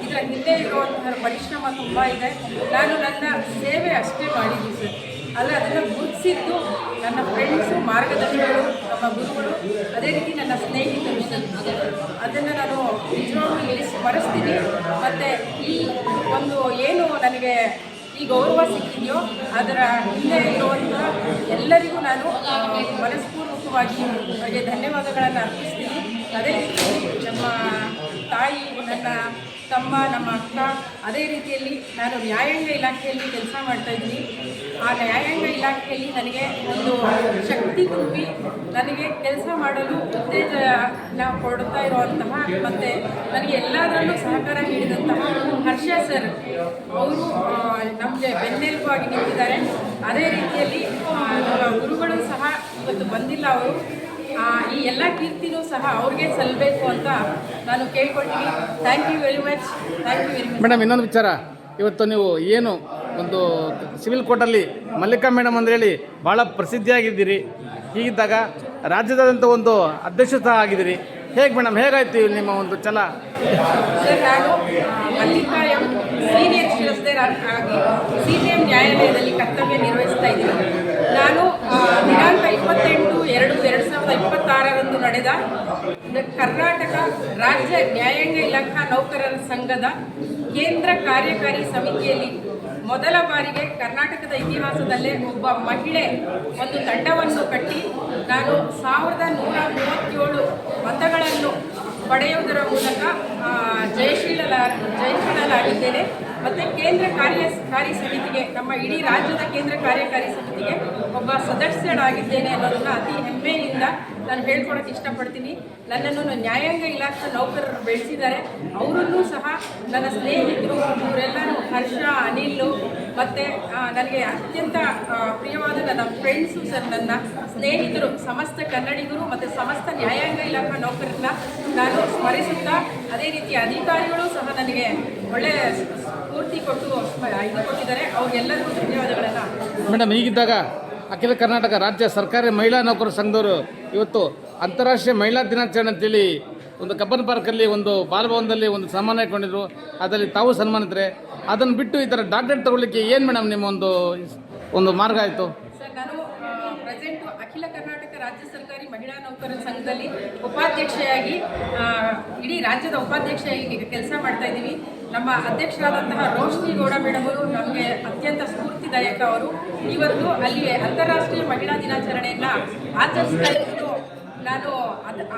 ಇದರ ಹಿಂದೆ ಇರುವಂತಹ ಪರಿಶ್ರಮ ತುಂಬ ಇದೆ. ನಾನು ನನ್ನ ಸೇವೆ ಅಷ್ಟೇ ಮಾಡಿದ್ದೀನಿ ಸರ್, ಆದರೆ ಅದನ್ನು ಗುರುತಿಸಿದ್ದು ನನ್ನ ಫ್ರೆಂಡ್ಸು, ಮಾರ್ಗದರ್ಶಕರು, ನಮ್ಮ ಗುರುಗಳು, ಅದೇ ರೀತಿ ನನ್ನ ಸ್ನೇಹಿತರು ಸರ್. ಅದನ್ನು ನಾನು ನಿಜವಾಗ್ಲೂ ಇಲ್ಲಿ ಸ್ಮರಿಸ್ತೀನಿ. ಮತ್ತು ಈ ಒಂದು ಏನು ನನಗೆ ಈ ಗೌರವ ಸಿಕ್ಕಿದೆಯೋ ಅದರ ಹಿಂದೆ ಇರುವಂತಹ ಎಲ್ಲರಿಗೂ ನಾನು ಮನಸ್ಪೂರ್ವಕವಾಗಿ ಅವರಿಗೆ ಧನ್ಯವಾದಗಳನ್ನು ಅರ್ಪಿಸ್ತೀನಿ. ಅದೇ ರೀತಿ ನಮ್ಮ ತಾಯಿ, ನನ್ನ ತಮ್ಮ, ನಮ್ಮ ಅಕ್ಕ, ಅದೇ ರೀತಿಯಲ್ಲಿ ನಾನು ನ್ಯಾಯಾಂಗ ಇಲಾಖೆಯಲ್ಲಿ ಕೆಲಸ ಮಾಡ್ತಾಯಿದ್ದೀನಿ. ಆ ನ್ಯಾಯಾಂಗ ಇಲಾಖೆಯಲ್ಲಿ ನನಗೆ ಒಂದು ಶಕ್ತಿ ತುಂಬಿ ನನಗೆ ಕೆಲಸ ಮಾಡಲು ಉತ್ತೇಜನ ಕೊಡ್ತಾ ಇರುವಂತಹ ಮತ್ತು ನನಗೆ ಎಲ್ಲದರಲ್ಲೂ ಸಹಕಾರ ನೀಡಿದಂತಹ ಹರ್ಷ ಸರ್, ಅವರು ನಮಗೆ ಬೆನ್ನೆಲುಬಾಗಿ ನಿಂತಿದ್ದಾರೆ. ಅದೇ ರೀತಿಯಲ್ಲಿ ನಮ್ಮ ಗುರುಗಳು ಸಹ ಇವತ್ತು ಬಂದಿಲ್ಲ. ಅವರು ಈ ಎಲ್ಲ ಕೀರ್ತಿನೂ ಸಹ ಅವ್ರಿಗೆ ಸಲ್ಲಬೇಕು ಅಂತ ನಾನು ಕೇಳ್ಕೊಳ್ತೀನಿ. Thank you very much. Madam, ಇನ್ನೊಂದು ವಿಚಾರ, ಇವತ್ತು ನೀವು ಏನು ಒಂದು ಸಿವಿಲ್ ಕೋರ್ಟಲ್ಲಿ ಮಲ್ಲಿಕಾ ಮೇಡಮ್ ಅಂತ ಹೇಳಿ ಭಾಳ ಪ್ರಸಿದ್ಧಿಯಾಗಿದ್ದೀರಿ. ಹೀಗಿದ್ದಾಗ ರಾಜ್ಯದಾದ್ಯಂತ ಒಂದು ಅಧ್ಯಕ್ಷ ಸಹ ಆಗಿದ್ದೀರಿ. ಹೇಗೆ ಮೇಡಮ್, ಹೇಗಾಯ್ತು ನಿಮ್ಮ ಒಂದು ಛಲ? ಸರ್, ನಾನು ಮಲ್ಲಿಕಾ ಎಂ ಸೀನಿಯರ್ ಶಿರಸ್ತೇರ್ ಆಗಿ CJM ನ್ಯಾಯಾಲಯದಲ್ಲಿ ಕರ್ತವ್ಯ ನಿರ್ವಹಿಸ್ತಾ ಇದ್ದೀನಿ. ನಾನು ದಿನಾಂಕ 28/2/2026 ನಡೆದ ಕರ್ನಾಟಕ ರಾಜ್ಯ ನ್ಯಾಯಾಂಗ ಇಲಾಖಾ ನೌಕರರ ಸಂಘದ ಕೇಂದ್ರ ಕಾರ್ಯಕಾರಿ ಸಮಿತಿಯಲ್ಲಿ ಮೊದಲ ಬಾರಿಗೆ ಕರ್ನಾಟಕದ ಇತಿಹಾಸದಲ್ಲೇ ಒಬ್ಬ ಮಹಿಳೆ ಒಂದು ತಂಡವನ್ನು ಕಟ್ಟಿ ನಾನು 1137 ಮತಗಳನ್ನು ಪಡೆಯುವುದರ ಮೂಲಕ ಜಯಶೀಲನಾಗಿದ್ದೇನೆ. ಮತ್ತು ಕೇಂದ್ರ ಕಾರ್ಯಕಾರಿ ಸಮಿತಿಗೆ, ನಮ್ಮ ಇಡೀ ರಾಜ್ಯದ ಕೇಂದ್ರ ಕಾರ್ಯಕಾರಿ ಸಮಿತಿಗೆ ಒಬ್ಬ ಸದಸ್ಯನಾಗಿದ್ದೇನೆ ಅನ್ನೋದನ್ನು ಅತಿ ಹೆಮ್ಮೆಯಿಂದ ನಾನು ಹೇಳ್ಕೊಳಕ್ಕೆ ಇಷ್ಟಪಡ್ತೀನಿ. ನನ್ನನ್ನು ನ್ಯಾಯಾಂಗ ಇಲಾಖೆ ನೌಕರರು ಬೆಳೆಸಿದ್ದಾರೆ. ಅವರನ್ನೂ ಸಹ ನನ್ನ ಸ್ನೇಹಿತರು, ಇವರೆಲ್ಲರೂ ಹರ್ಷ, ಅನಿಲ್, ಮತ್ತು ನನಗೆ ಅತ್ಯಂತ ಪ್ರಿಯವಾದ ನನ್ನ ಫ್ರೆಂಡ್ಸು ಸರ್, ನನ್ನ ಸ್ನೇಹಿತರು, ಸಮಸ್ತ ಕನ್ನಡಿಗರು ಮತ್ತು ಸಮಸ್ತ ನ್ಯಾಯಾಂಗ ಇಲಾಖಾ ನೌಕರರನ್ನ ನಾನು ಸ್ಮರಿಸುತ್ತಾ, ಅದೇ ರೀತಿ ಅಧಿಕಾರಿಗಳು ಸಹ ನನಗೆ ಒಳ್ಳೆಯ ಸ್ಫೂರ್ತಿ ಕೊಟ್ಟು ಇದು ಕೊಟ್ಟಿದ್ದಾರೆ. ಅವ್ರಿಗೆಲ್ಲರಿಗೂ ಧನ್ಯವಾದಗಳನ್ನು. ಮೇಡಮ್, ಹೀಗಿದ್ದಾಗ ಅಖಿಲ ಕರ್ನಾಟಕ ರಾಜ್ಯ ಸರ್ಕಾರಿ ಮಹಿಳಾ ನೌಕರರ ಸಂಘದವರು ಇವತ್ತು ಅಂತಾರಾಷ್ಟ್ರೀಯ ಮಹಿಳಾ ದಿನಾಚರಣೆ ಅಂತೇಳಿ ಒಂದು ಕಬ್ಬನ್ ಪಾರ್ಕಲ್ಲಿ ಒಂದು ಬಾಲಭವನದಲ್ಲಿ ಒಂದು ಸನ್ಮಾನ ಇಟ್ಕೊಂಡಿದ್ರು. ಅದರಲ್ಲಿ ತಾವು ಸನ್ಮಾನಿತರೆ. ಅದನ್ನು ಬಿಟ್ಟು ಈ ಥರ ಡಾಕ್ಟರೇಟ್ ತಗೊಳ್ಳಿಕ್ಕೆ ಏನು ಮೇಡಮ್ ನಿಮ್ಮ ಒಂದು ಮಾರ್ಗ ಆಯಿತು? ಸರ್, ನಾನು ಪ್ರೆಸೆಂಟು ಅಖಿಲ ಕರ್ನಾಟಕ ರಾಜ್ಯ ಸರ್ಕಾರಿ ಮಹಿಳಾ ನೌಕರರ ಸಂಘದಲ್ಲಿ ಉಪಾಧ್ಯಕ್ಷೆಯಾಗಿ, ಇಡೀ ರಾಜ್ಯದ ಉಪಾಧ್ಯಕ್ಷೆಯಾಗಿ ಕೆಲಸ ಮಾಡ್ತಾ ಇದ್ದೀವಿ. ನಮ್ಮ ಅಧ್ಯಕ್ಷರಾದಂತಹ ರೋಶ್ನಿ ಗೌಡ ಮೇಡಮ್ ಅವರು ನಮಗೆ ಅತ್ಯಂತ ಸ್ಫೂರ್ತಿದಾಯಕ. ಅವರು ಇವತ್ತು ಅಲ್ಲಿ ಅಂತಾರಾಷ್ಟ್ರೀಯ ಮಹಿಳಾ ದಿನಾಚರಣೆಯನ್ನು ಆಚರಿಸ್ತಾ ಇದ್ದು, ನಾನು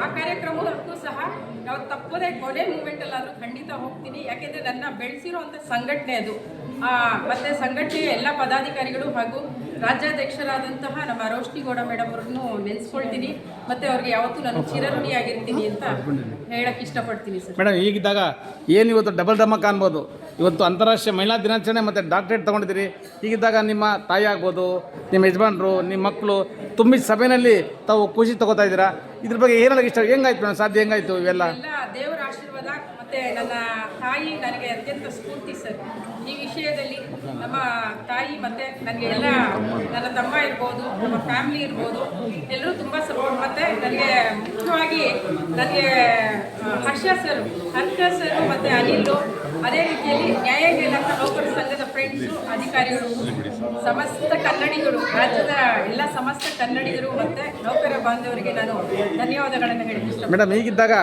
ಆ ಕಾರ್ಯಕ್ರಮಕ್ಕೂ ಸಹ ನಾವು ತಪ್ಪದೇ ಕೊನೆ ಮೂಮೆಂಟಲ್ಲಾದರೂ ಖಂಡಿತ ಹೋಗ್ತೀನಿ. ಯಾಕೆಂದರೆ ನನ್ನ ಬೆಳೆಸಿರುವಂಥ ಸಂಘಟನೆ ಅದು. ಮತ್ತು ಸಂಘಟನೆಯ ಎಲ್ಲ ಪದಾಧಿಕಾರಿಗಳು ಹಾಗೂ ರಾಜ್ಯಾಧ್ಯಕ್ಷರಾದಂತಹ ನಮ್ಮ ರೋಶ್ನಿ ಗೌಡ ಮೇಡಮ್ ಅವ್ರನ್ನು ನೆನೆಸ್ಕೊಳ್ತೀನಿ. ಮತ್ತು ಅವ್ರಿಗೆ ಯಾವತ್ತೂ ನಾನು ಚಿರಋಣಿಯಾಗಿರ್ತೀನಿ ಅಂತ ಹೇಳಕ್ಕೆ ಇಷ್ಟಪಡ್ತೀನಿ ಸರ್. ಮೇಡಮ್, ಹೀಗಿದ್ದಾಗ ಏನು ಇವತ್ತು ಡಬಲ್ ಧಮಕ ಅನ್ಬೋದು. ಇವತ್ತು ಅಂತಾರಾಷ್ಟ್ರೀಯ ಮಹಿಳಾ ದಿನಾಚರಣೆ ಮತ್ತು ಡಾಕ್ಟರೇಟ್ ತೊಗೊಂಡಿದ್ದೀರಿ. ಹೀಗಿದ್ದಾಗ ನಿಮ್ಮ ತಾಯಿ ಆಗ್ಬೋದು, ನಿಮ್ಮ ಯಜಮಾನರು, ನಿಮ್ಮ ಮಕ್ಕಳು ತುಂಬಿದ ಸಭೆಯಲ್ಲಿ ತಾವು ಖುಷಿ ತಗೋತಾ ಇದ್ದೀರಾ. ಇದ್ರ ಬಗ್ಗೆ ಏನಾದ್ರು ಇಷ್ಟ ಹೆಂಗಾಯ್ತು ಮೇಡಮ್, ಸಾಧ್ಯ ಹೆಂಗಾಯ್ತು ಇವೆಲ್ಲ? ದೇವರ ಆಶೀರ್ವಾದ ಮತ್ತು ನನ್ನ ತಾಯಿ ನನಗೆ ಅತ್ಯಂತ ಸ್ಫೂರ್ತಿ ಸರ್. ಈ ವಿಷಯದಲ್ಲಿ ನಮ್ಮ ತಾಯಿ ಮತ್ತು ನನಗೆ ಎಲ್ಲ ನನ್ನ ತಮ್ಮ ಇರ್ಬೋದು, ನಮ್ಮ ಫ್ಯಾಮಿಲಿ ಇರ್ಬೋದು, ಎಲ್ಲರೂ ತುಂಬ ಸಪೋರ್ಟ್. ಮತ್ತು ನನಗೆ ಮುಖ್ಯವಾಗಿ ನನಗೆ ಹರ್ಷ ಸರು ಮತ್ತು ಅನಿಲ್, ಅದೇ ರೀತಿಯಲ್ಲಿ ನ್ಯಾಯಾಂಗ ಇಲಾಖಾ ನೌಕರರ ಸಂಘದ ಫ್ರೆಂಡ್ಸು, ಅಧಿಕಾರಿಗಳು, ಸಮಸ್ತ ಕನ್ನಡಿಗರು, ರಾಜ್ಯದ ಎಲ್ಲ ಸಮಸ್ತ ಕನ್ನಡಿಗರು ಮತ್ತು ನೌಕರ ಬಾಂಧವರಿಗೆ ನಾನು ಧನ್ಯವಾದಗಳನ್ನು ಹೇಳಕ್ಕೆ ಇಷ್ಟ. ಮೇಡಮ್, ಹೀಗಿದ್ದಾಗ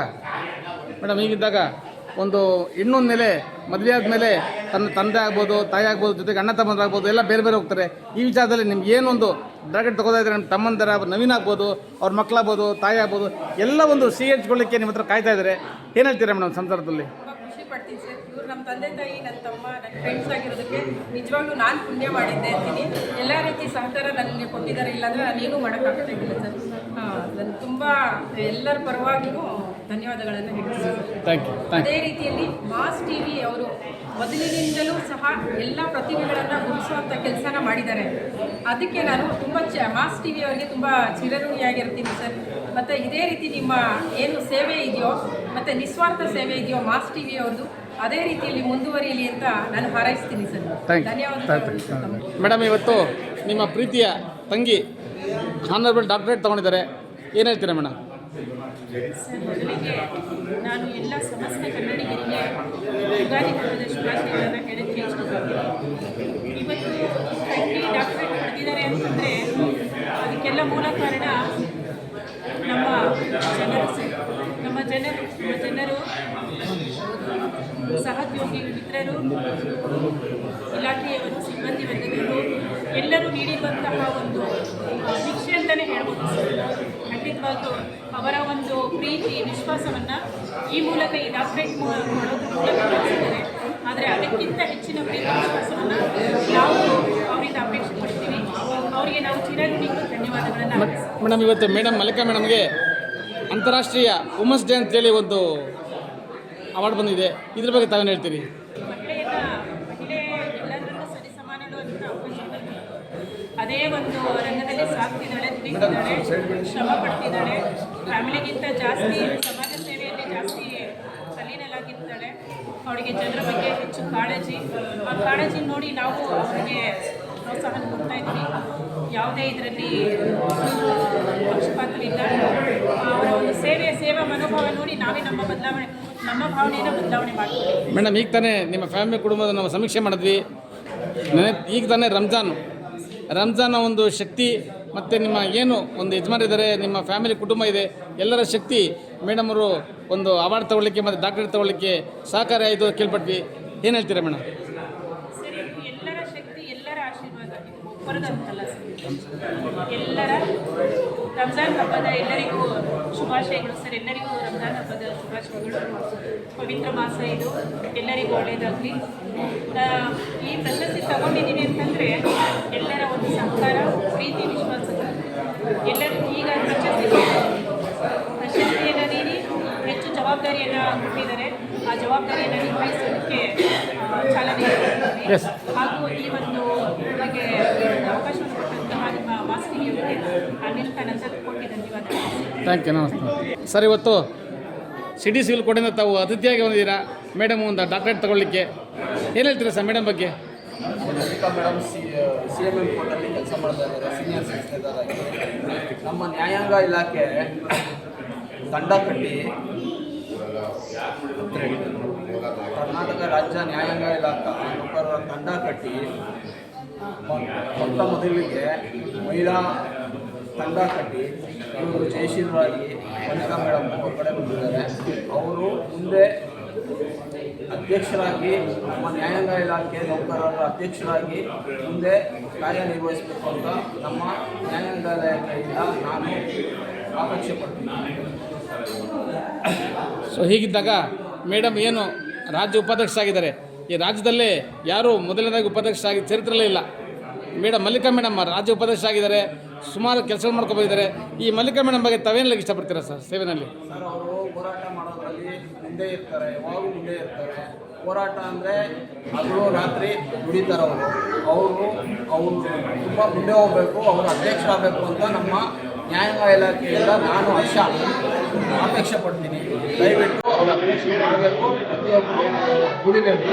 ಒಂದು ಇನ್ನೊಂದು ಮೇಲೆ ಮದುವೆ ಆದಮೇಲೆ ತನ್ನ ತಂದೆ ಆಗ್ಬೋದು, ತಾಯಿ ಆಗ್ಬೋದು, ಜೊತೆಗೆ ಅಣ್ಣ ತಮ್ಮಂದ್ರಾಗ್ಬೋದು, ಎಲ್ಲ ಬೇರೆ ಬೇರೆ ಹೋಗ್ತಾರೆ. ಈ ವಿಚಾರದಲ್ಲಿ ನಿಮ್ಗೆ ಏನೊಂದು ಡಾಕ್ಟರೇಟ್ ತಗೋತಾ ಇದ್ದಾರೆ, ನಮ್ಮ ತಮ್ಮಂದರ ನವೀನ್ ಆಗ್ಬೋದು, ಅವ್ರ ಮಕ್ಕಳಾಗ್ಬೋದು, ತಾಯಿ ಆಗ್ಬೋದು, ಎಲ್ಲ ಒಂದು CH ಕೊಳ್ಳಿಕ್ಕೆ ನಿಮ್ಮ ಹತ್ರ ಕಾಯ್ತಾ ಇದ್ದಾರೆ. ಏನು ಹೇಳ್ತೀರಾ ಮೇಡಮ್ ಸಂದರ್ಭದಲ್ಲಿ? ತುಂಬ ಖುಷಿ ಪಡ್ತೀನಿ ಹೇಳ್ತೀನಿ ಸರ್, ಇವ್ರು ನಮ್ಮ ತಂದೆ ತಾಯಿ, ನನ್ನ ತಮ್ಮ, ನನ್ನ ಫ್ರೆಂಡ್ಸ್ ಆಗಿರೋದಕ್ಕೆ ನಿಜವಾಗ್ಲೂ ನಾನು ಪುಣ್ಯ ಮಾಡಿದ್ದೆ ಅಂತೀನಿ. ಎಲ್ಲ ರೀತಿ ಸಹಕಾರ ನನಗೆ ಕೊಟ್ಟಿದ್ದಾರೆ, ಇಲ್ಲಾಂದರೆ ನಾನೇನು ಮಾಡೋಕ್ಕಾಗ್ತಾಯಿಲ್ಲ ಸರ್. ನಾನು ತುಂಬ ಎಲ್ಲರ ಪರವಾಗಿಯೂ ಧನ್ಯವಾದಗಳನ್ನು ಹೇಳ್ತೀನಿ. Thank you. ಅದೇ ರೀತಿಯಲ್ಲಿ ಮಾಸ್ ಟಿವಿ ಅವರು ಮೊದಲಿನಿಂದಲೂ ಸಹ ಎಲ್ಲ ಪ್ರತಿಭೆಗಳನ್ನು ಗುರುತಿಸುವಂಥ ಕೆಲಸನ ಮಾಡಿದ್ದಾರೆ. ಅದಕ್ಕೆ ನಾನು ತುಂಬ ಮಾಸ್ ಟಿವಿ ಅವರಿಗೆ ತುಂಬ ಚಿರಋಣಿಯಾಗಿರ್ತೀನಿ ಸರ್. ಮತ್ತು ಇದೇ ರೀತಿ ನಿಮ್ಮ ಏನು ಸೇವೆ ಇದೆಯೋ ಮತ್ತು ನಿಸ್ವಾರ್ಥ ಸೇವೆ ಇದೆಯೋ ಮಾಸ್ ಟಿವಿ ಅವ್ರದ್ದು, ಅದೇ ರೀತಿಯಲ್ಲಿ ಮುಂದುವರಿಯಲಿ ಅಂತ ನಾನು ಹಾರೈಸ್ತೀನಿ ಸರ್. ಧನ್ಯವಾದಗಳು ಮೇಡಮ್. ಇವತ್ತು ನಿಮ್ಮ ಪ್ರೀತಿಯ ತಂಗಿ ಹಾನರಬಲ್ ಡಾಕ್ಟರೇಟ್ ತೊಗೊಂಡಿದ್ದಾರೆ, ಏನು ಹೇಳ್ತೀರಾ ಮೇಡಮ್? ಸರ್, ಮೊದಲಿಗೆ ನಾನು ಎಲ್ಲ ಸಮಸ್ತ ಕನ್ನಡಿಗರಿಗೆ ಯುಗಾದಿ ಹಬ್ಬದ ಶುಭಾಶಯಗಳನ್ನು ಹೇಳಕ್ಕೆ ಇಷ್ಟಪಡ್ತೀನಿ. ಇವತ್ತು ತಂಗಿ ಡಾಕ್ಟರೇಟ್ ಪಡೆದಿದ್ದಾರೆ ಅಂತಂದರೆ ಅದಕ್ಕೆಲ್ಲ ಮೂಲ ಕಾರಣ ನಮ್ಮ ಜನರು ಸಹೋದ್ಯೋಗಿ ಮಿತ್ರರು, ಇಲಾಖೆಯವರು, ಸಿಬ್ಬಂದಿ ವರ್ಗದವರು ಎಲ್ಲರೂ ನೀಡಿರುವಂತಹ ಒಂದು ಶಿಕ್ಷೆ ಅಂತಲೇ ಹೇಳ್ಬೋದು ಸರ್. ಖಂಡಿತವಾಗ್ಲೂ ಅವರ ಒಂದು ಪ್ರೀತಿ ವಿಶ್ವಾಸವನ್ನು ಈ ಮೂಲಕ ಈ ಡಾಕ್ಟರೇಟ್ ಕೊಡೋದ್ರ ಮೂಲಕ ತೋರಿಸಿದ್ದಾರೆ. ಆದರೆ ಅದಕ್ಕಿಂತ ಹೆಚ್ಚಿನ ಪ್ರೀತಿ ವಿಶ್ವಾಸವನ್ನು ನಾವು ಅವರಿಂದ ಅಪೇಕ್ಷೆ ಪಡ್ತೀವಿ. ಅವರಿಗೆ ನಾವು ಚಿರಋಣಿಗಳು ಧನ್ಯವಾದಗಳನ್ನು ಮೇಡಮ್. ಇವತ್ತು ಮೇಡಮ್ ಮಲ್ಲಿಕಾ ಮೇಡಮ್ಗೆ ಅಂತಾರಾಷ್ಟ್ರೀಯ ವುಮೆನ್ಸ್ ಡೇ ಅಂತೇಳಿ ಒಂದು ಅವಾರ್ಡ್ ಬಂದಿದೆ, ಇದ್ರ ಬಗ್ಗೆ ತಾವೇನು ಹೇಳ್ತೀರಿ? ಮಹಿಳೆ ಎಲ್ಲರನ್ನೂ ಸರಿಸಮಾನರು ಅಂತ ಅವಕಾಶ ಬಂದಿದೆ. ಅದೇ ಒಂದು ರಂಗದಲ್ಲಿ ಸಾಕ್ತಿದ್ದಾಳೆ, ದುಡಿತಿದ್ದಾಳೆ, ಶ್ರಮ ಪಡ್ತಿದ್ದಾಳೆ. ಫ್ಯಾಮಿಲಿಗಿಂತ ಜಾಸ್ತಿ ಸಮಾಜ ಸೇವೆಯಲ್ಲಿ ಜಾಸ್ತಿ ತಲ್ಲೀನಲಾಗಿರ್ತಾಳೆ. ಅವಳಿಗೆ ಜನರ ಬಗ್ಗೆ ಹೆಚ್ಚು ಕಾಳಜಿ, ಆ ಕಾಳಜಿ ನೋಡಿ ನಾವು ಅವರಿಗೆ ಪ್ರೋತ್ಸಾಹ ಕೊಡ್ತಾ ಇದ್ವಿ. ಯಾವುದೇ ಇದರಲ್ಲಿ ಪಕ್ಷಪಾತವಿಲ್ಲ. ಅವರ ಒಂದು ಸೇವಾ ಮನೋಭಾವ ನೋಡಿ ನಾವೇ ನಮ್ಮ ಭಾವನೆಯನ್ನು ಬದಲಾವಣೆ ಮಾಡ್ತೀವಿ. ಮೇಡಮ್, ಈಗ ತಾನೇ ನಿಮ್ಮ ಫ್ಯಾಮಿಲಿ ಕುಟುಂಬದ ನಾವು ಸಮೀಕ್ಷೆ ಮಾಡಿದ್ವಿ. ಈಗ ತಾನೇ ರಂಜಾನ ಒಂದು ಶಕ್ತಿ ಮತ್ತು ನಿಮ್ಮ ಏನು ಒಂದು ಯಜಮಾನಿದ್ದಾರೆ, ನಿಮ್ಮ ಫ್ಯಾಮಿಲಿ ಕುಟುಂಬ ಇದೆ, ಎಲ್ಲರ ಶಕ್ತಿ ಮೇಡಮ್ ಅವರು ಒಂದು ಅವಾರ್ಡ್ ತಗೊಳ್ಳಿಕ್ಕೆ ಮತ್ತು ಡಾಕ್ಟರೇಟ್ ತಗೊಳ್ಳಿಕ್ಕೆ ಸಹಕಾರಿ ಆಯಿತು ಕೇಳ್ಪಟ್ವಿ. ಏನು ಹೇಳ್ತೀರಾ ಮೇಡಮ್? ಸರಿ, ಎಲ್ಲರ ಶಕ್ತಿ, ಎಲ್ಲರ ಆಶೀರ್ವಾದ ಒಬ್ಬರದಂತಲ್ಲ ಸರ್. ಎಲ್ಲರ ರಂಜಾನ್ ಹಬ್ಬದ ಎಲ್ಲರಿಗೂ ಶುಭಾಶಯಗಳು ಸರ್. ಎಲ್ಲರಿಗೂ ರಂಜಾನ್ ಹಬ್ಬದ ಶುಭಾಶಯಗಳು. ಪವಿತ್ರ ಮಾಸ ಇದು, ಎಲ್ಲರಿಗೂ ಒಳ್ಳೆಯದಾಗಲಿ. ಈ ಪ್ರಶಸ್ತಿ ತಗೊಂಡಿದ್ದೀವಿ ಅಂತಂದರೆ ಎಲ್ಲರ ಒಂದು ಸಹಕಾರ, ಪ್ರೀತಿ, ವಿಶ್ವಾಸಗಳು ಎಲ್ಲರೂ ಈಗ ಪ್ರಶಸ್ತಿಯನ್ನು ನೀಡಿ ಹೆಚ್ಚು ಜವಾಬ್ದಾರಿಯನ್ನು ಕೊಟ್ಟಿದ್ದಾರೆ. ಆ ಜವಾಬ್ದಾರಿಯನ್ನು ನಿರ್ವಹಿಸೋದಕ್ಕೆ ಚಾಲನೆ ನೀಡಿದ್ದಾರೆ. ಹಾಗೂ ಈ ಒಂದು ನಮಗೆ ಅವಕಾಶವನ್ನು ಕೊಟ್ಟಂತಹ ನಿಮ್ಮ ಮಾಸ್ ಟಿವಿಯವರಿಗೆ ಅನಿಲ್ ಕೋಟಿ ಧನ್ಯವಾದಗಳು. Thank you. ನಮಸ್ತೆ ಸರ್. ಇವತ್ತು ಸಿಟಿ ಸಿವಿಲ್ ಕೋರ್ಟಿಂದ ತಾವು ಅತಿಥಿಯಾಗಿ ಬಂದಿದ್ದೀರಾ ಮೇಡಮ್ ಒಂದು ಡಾಕ್ಟರೇಟ್ ತಗೊಳ್ಳಿಕ್ಕೆ. ಏನು ಹೇಳ್ತೀರಾ ಸರ್ ಮೇಡಮ್ ಬಗ್ಗೆ? ಮಲ್ಲಿಕಾ ಮೇಡಮ್ CMM ಕೋರ್ಟಲ್ಲಿ ಕೆಲಸ ಮಾಡ್ತಾ ಇದ್ದಾರೆ, ಸೀನಿಯರ್ ಸೆಕ್ರೆಟರಿ ಆಗಿ. ನಮ್ಮ ನ್ಯಾಯಾಂಗ ಇಲಾಖೆ ತಂಡ ಕಟ್ಟಿ ಕರ್ನಾಟಕ ರಾಜ್ಯ ನ್ಯಾಯಾಂಗ ಇಲಾಖಾ ನೌಕರರ ತಂಡ ಕಟ್ಟಿ ಮೊಟ್ಟ ಮೊದಲಿಗೆ ಮಹಿಳಾ ತಂಡ ಕಟ್ಟಿ ಇವರು ಜಯಶೀಲರಾಗಿ ಮಲ್ಲಿಕಾ ಮೇಡಮ್ ಹೊರಗಡೆ ಬಂದಿದ್ದಾರೆ. ಅವರು ಮುಂದೆ ಅಧ್ಯಕ್ಷರಾಗಿ, ನಮ್ಮ ನ್ಯಾಯಾಂಗ ಇಲಾಖೆ ನೌಕರರ ಅಧ್ಯಕ್ಷರಾಗಿ ಮುಂದೆ ಕಾರ್ಯನಿರ್ವಹಿಸಬೇಕು ಅಂತ ನಮ್ಮ ನ್ಯಾಯಾಂಗಾಲಯದಿಂದ ನಾನು ಅಪೇಕ್ಷೆ ಪಡ್ತೀನಿ. ಸೊ ಹೀಗಿದ್ದಾಗ ಮೇಡಮ್ ಏನು ರಾಜ್ಯ ಉಪಾಧ್ಯಕ್ಷ ಆಗಿದ್ದಾರೆ. ಈ ರಾಜ್ಯದಲ್ಲೇ ಯಾರೂ ಮೊದಲನೇದಾಗಿ ಉಪಾಧ್ಯಕ್ಷ ಆಗಿ ಚರಿತ್ರೆಯಲ್ಲೇ ಇಲ್ಲ. ಮೇಡಮ್ ಮಲ್ಲಿಕಾ ಮೇಡಮ್ ರಾಜ್ಯ ಉಪಾಧ್ಯಕ್ಷ ಆಗಿದ್ದಾರೆ, ಸುಮಾರು ಕೆಲಸಗಳು ಮಾಡ್ಕೊಬಂದಿದ್ದಾರೆ. ಈ ಮಲ್ಲಿಕಾ ಮೇಡಮ್ ಬಗ್ಗೆ ತಾವೇನು ಇಷ್ಟಪಡ್ತೀರಾ ಸರ್ ಸೇವೆನಲ್ಲಿ? ಸರ್, ಅವರು ಹೋರಾಟ ಮಾಡೋದ್ರಲ್ಲಿ ಮುಂದೆ ಇರ್ತಾರೆ, ಯಾವಾಗಲೂ ಮುಂದೆ ಇರ್ತಾರೆ. ಹೋರಾಟ ಅಂದರೆ ಹಗಲು ರಾತ್ರಿ ದುಡಿತಾರೆ ಅವರು ತುಂಬ ಮುಂದೆ ಹೋಗಬೇಕು, ಅವರು ಅಧ್ಯಕ್ಷರಾಗಬೇಕು ಅಂತ ನಮ್ಮ ನ್ಯಾಯಾಂಗ ಇಲಾಖೆಯಿಂದ ನಾನು ಅಪೇಕ್ಷೆ ಪಡ್ತೀನಿ. ದಯವಿಟ್ಟು ಅವರು ಅಪೇಕ್ಷೆ ಮಾಡಬೇಕು, ಪ್ರತಿಯೊಬ್ಬರು ದುಡಿಬೇಕು.